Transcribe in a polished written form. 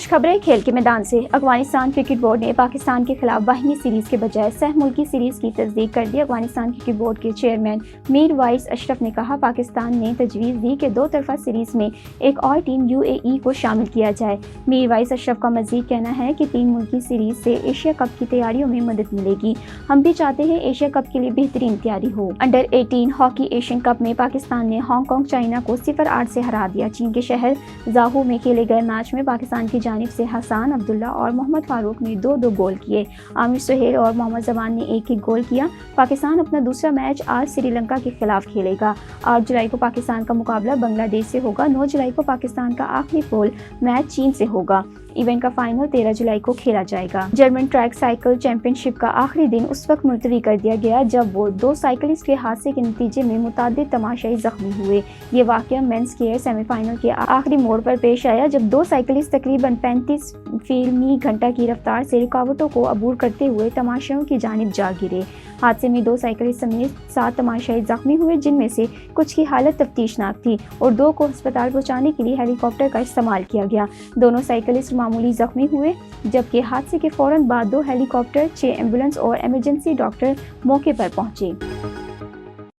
کچھ خبریں کھیل کے میدان سے۔ افغانستان کرکٹ بورڈ نے پاکستان کے خلاف باہمی سیریز کے بجائے سہ ملکی سیریز کی تصدیق کر دی۔ افغانستان کرکٹ بورڈ کے چیئرمین میر وائس اشرف نے کہا، پاکستان نے تجویز دی کہ دو طرفہ سیریز میں ایک اور ٹیم UAE کو شامل کیا جائے۔ میر وائس اشرف کا مزید کہنا ہے کہ 3 ملکی سیریز سے ایشیا کپ کی تیاریوں میں مدد ملے گی۔ ہم بھی چاہتے ہیں ایشیا کپ کے لیے بہترین تیاری ہو۔ انڈر 18 ہاکی ایشین کپ میں پاکستان نے ہانگ کانگ چائنا کو 0-8 سے ہرا دیا۔ چین کے شہر زاہو میں کھیلے گئے میچ میں پاکستان کی جانب سے حسان عبداللہ اور محمد فاروق نے 2 گول کیے۔ عامر سہیل اور محمد زمان نے ایک گول کیا۔ پاکستان اپنا دوسرا میچ آج سری لنکا کے خلاف کھیلے گا۔ 8 جولائی کو پاکستان کا مقابلہ بنگلہ دیش سے ہوگا۔ 9 جولائی کو پاکستان کا آخری پول میچ چین سے ہوگا۔ ایونٹ کا فائنل 13 جولائی کو کھیلا جائے گا۔ جرمن ٹریک سائیکل چیمپئن شپ کا آخری دن اس وقت ملتوی کر دیا گیا جب وہ 2 سائیکلسٹ کے حادثے کے نتیجے میں متعدد تماشائی زخمی ہوئے۔ یہ واقعہ مینس گیئر سیمی فائنل کے آخری موڑ پر پیش آیا جب 2 سائیکلسٹ تقریباً 35 فی گھنٹہ کی رفتار سے رکاوٹوں کو عبور کرتے ہوئے تماشائیوں کی جانب جا گرے۔ حادثے میں 2 سائیکلسٹ سمیت 7 تماشائی زخمی ہوئے، جن میں سے کچھ کی حالت تفتیشناک تھی اور 2 کو ہسپتال پہنچانے کے لیے ہیلی کاپٹر کا استعمال کیا گیا۔ دونوں سائیکلسٹ معمولی زخمی ہوئے جبکہ حادثے کے فوراً بعد 2 ہیلی کاپٹر، 6 ایمبولینس اور ایمرجنسی ڈاکٹر موقع پر پہنچے۔